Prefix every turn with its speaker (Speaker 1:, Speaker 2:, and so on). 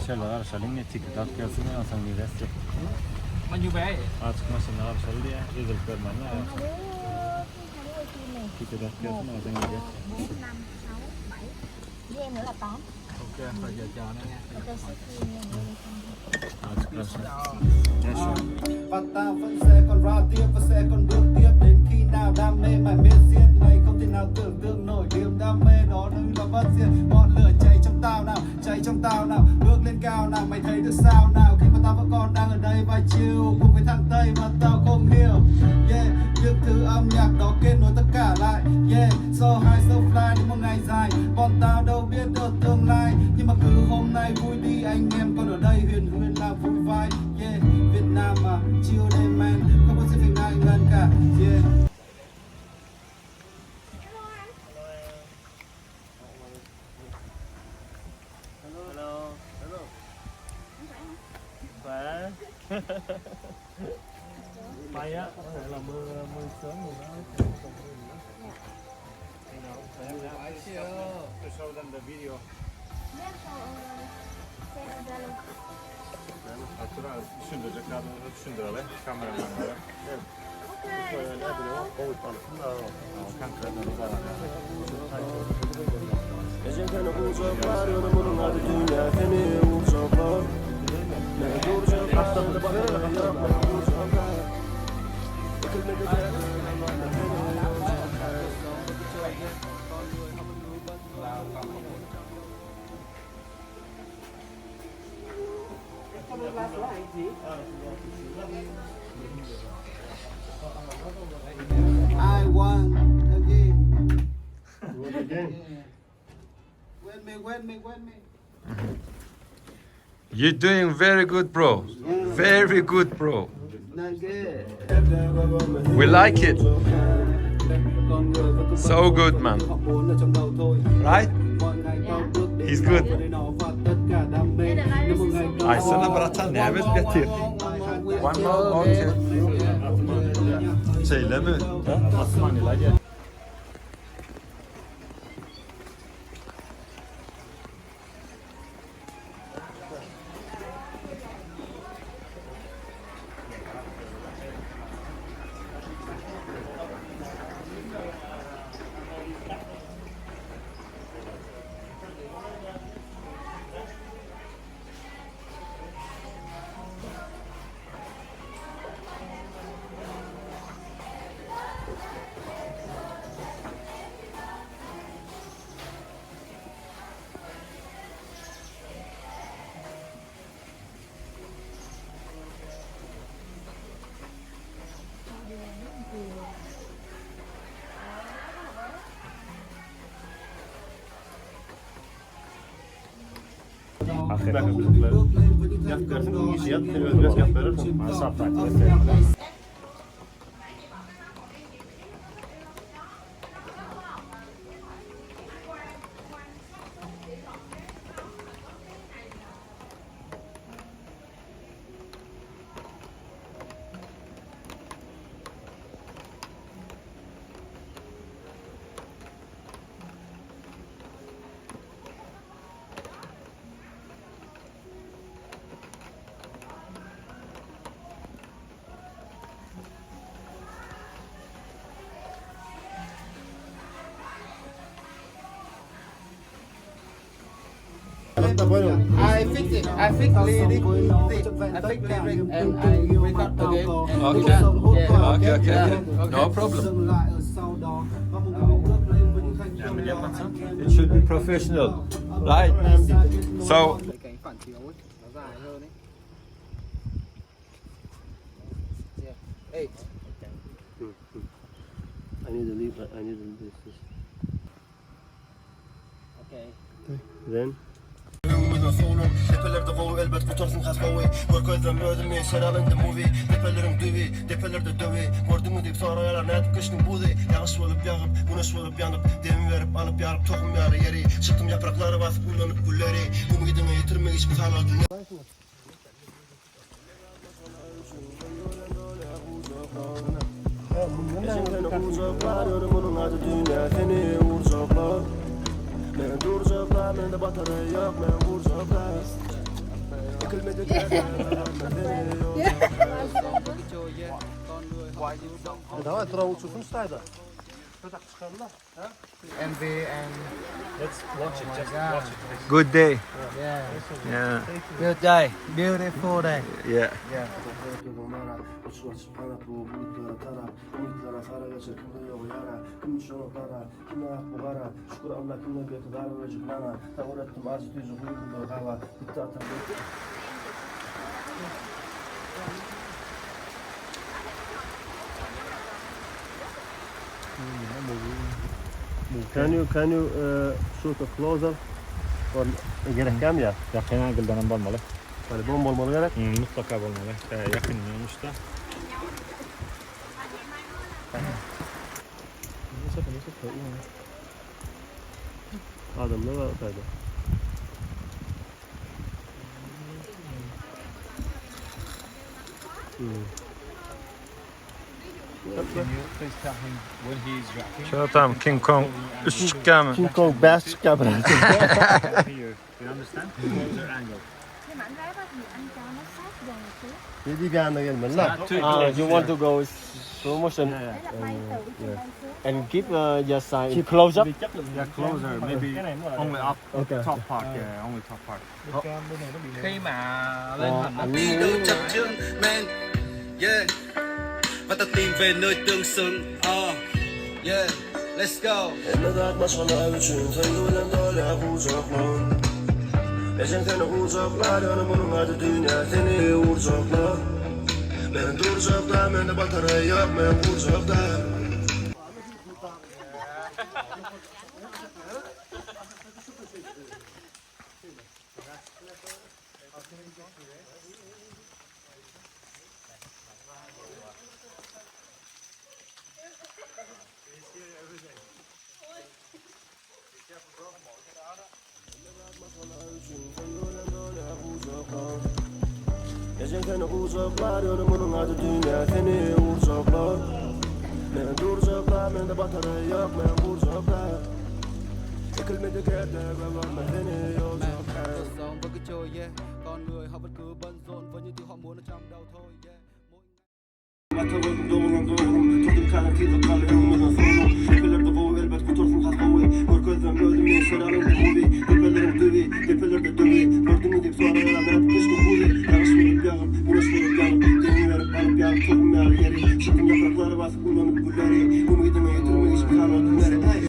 Speaker 1: şeyler arşalim ne TikTok gelsin ya sen bir resim.
Speaker 2: Bao nhiêu vé?
Speaker 1: Artık maşınlar arşalı diye izin vermem ya. TikTok gelsin ya sen bir resim.
Speaker 3: 4, 5, 6, 7. Với em nữa là 8.
Speaker 2: Ok, rồi giờ chờ nó nha.
Speaker 3: Ok, sẽ khi
Speaker 1: Artık arşalı. Yaşa.
Speaker 4: Và ta vẫn sẽ còn ra tiếp và sẽ còn bước tiếp đến khi nào đam mê mải miết giết mày không thể nào tưởng tượng nổi niềm đam mê đó như là bất diệt ngọn lửa cháy trong tao nào cháy trong tao nào bước lên cao nào mày thấy được sao nào khi mà tao vẫn còn đang ở đây và chill cùng với thằng Tây mà tao không hiểu yeah những thứ âm nhạc đó kết nối tất cả lại yeah so high so fly đến một ngày dài bọn tao đâu biết được tương lai nhưng mà cứ hôm nay vui đi anh em còn ở đây huyền huyền là vui vai yeah Việt Nam mà chill đây man không có gì phải ngại ngần cả yeah.
Speaker 1: Khỏe. May á, có thể là mưa sớm rồi đó. To show them the video. Hatta düşündürecekler, düşündürelim kameramanlara. Evet. Şöyle ne biliyor? Boğut balıklı da
Speaker 5: Geceden olacaklar, yorumunun adı dünya seni olacaklar. Ne duracaklar, ne bakacaklar, olacaklar. Dökülmedi de,
Speaker 4: I won again.
Speaker 5: what again?
Speaker 4: Win me.
Speaker 6: You're doing very good, bro. Very good, bro.
Speaker 4: Not good.
Speaker 6: We like it. So good, man. Right? He's good. Ay sana bratan ne evet getir. One more, okay. Şeyle mi?
Speaker 1: Osmanlı'la gel. Aferin bizimkiler.
Speaker 5: Yap görsün, iyi şey yap, seni öldürüyorsun, yap görürsün.
Speaker 1: Masraf takip et.
Speaker 4: I fix it. I fix lyric. I fix lyric and I record again.
Speaker 6: Okay. No problem.
Speaker 1: It should be professional. Right?
Speaker 6: So,
Speaker 2: Cái phản chiếu ấy, nó dài hơn ấy. Yeah. Hey.
Speaker 5: I need to leave, I need to leave this.
Speaker 2: Okay.
Speaker 5: Then?
Speaker 7: Depeler de kovu elbet kurtarsın has kovu Korku edrem ödüm ye seral in the movie Depelerim düvi, depeler de dövi Gördün mü deyip sorayalar ne edip kışın budi Yağış olup yağıp, güneş olup yanıp Demin verip alıp yarıp tohum yarı yeri Çıktım yaprakları basıp kullanıp gülleri Ümidini yitirmek hiç bir haladın
Speaker 5: Geceden olacaklar, yorumunun adı dünya seni vuracaklar. Ne duracaklar, ne de batarya yok, ne vuracaklar. Ekilmedi geldi Давай, туда uçursun Seid'e. Şurada çıkalım da.
Speaker 2: MV and
Speaker 1: Let's watch it, just watch it.
Speaker 6: Good day.
Speaker 2: yeah.
Speaker 6: Yeah.
Speaker 2: Good day. Beautiful day.
Speaker 6: Yeah.
Speaker 2: Yeah.
Speaker 5: Can you shoot a closer? Or gerek kam ya?
Speaker 1: Yakın angle olmalı.
Speaker 5: Böyle bomba olmalı gerek.
Speaker 1: Mutlaka olmalı. Yakın olmuş da.
Speaker 5: Adamlar var orada.
Speaker 2: Can you please tell him when he's rapping?
Speaker 6: Şöyle tamam King Kong üst çıkkı mı?
Speaker 5: King Kong bass çıkar bana.
Speaker 1: Here, you understand? Closer angle.
Speaker 3: Nhưng mà anh ráp á thì anh cho nó sát gần một xíu.
Speaker 5: Yedi bir anda gelmeli la.
Speaker 8: You want to go slow motion
Speaker 3: Đấy là bay từ trên bay xuống.
Speaker 8: and keep your side close up.
Speaker 1: Yeah, closer, maybe only up top part. Yeah, only top part.
Speaker 2: Khi mà lên hình nó
Speaker 9: đi đâu chập chững men yeah và ta tìm về nơi tương xứng yeah let's go
Speaker 5: Elledat başına üçün sayılan dola kucaklan. Geçen sene kucaklar yanı bunun adı dünya seni vuracaklar. Ben duracaklar ben de batarya yok ben vuracaklar. Geçen sene kucaklar yanı bunun adı dünya seni vuracaklar. Ben duracaklar ben de batarya yok ben vuracaklar. Ekilmedi geldi ve varma seni yolcaklar.
Speaker 2: Cuộc sống vẫn cứ trôi yeah. Con người họ vẫn cứ bận rộn với những thứ họ muốn ở trong đầu thôi yeah.
Speaker 5: Atalarım doğulan doğum Tadım kanatıyla kalırım bundan sonra Depelerde bu elbet kutursun kalkavi Gör gözden gördüm ne serarım bu hobi Depelerim dövi, depelerde dövi Gördüm mü deyip sonra yalan hep kışkın huli Yarış verip yağım, güneş verip yanıp Demin verip alıp yağıp tohum yağır yeri Çıktım yaprakları basıp kullanıp gülleri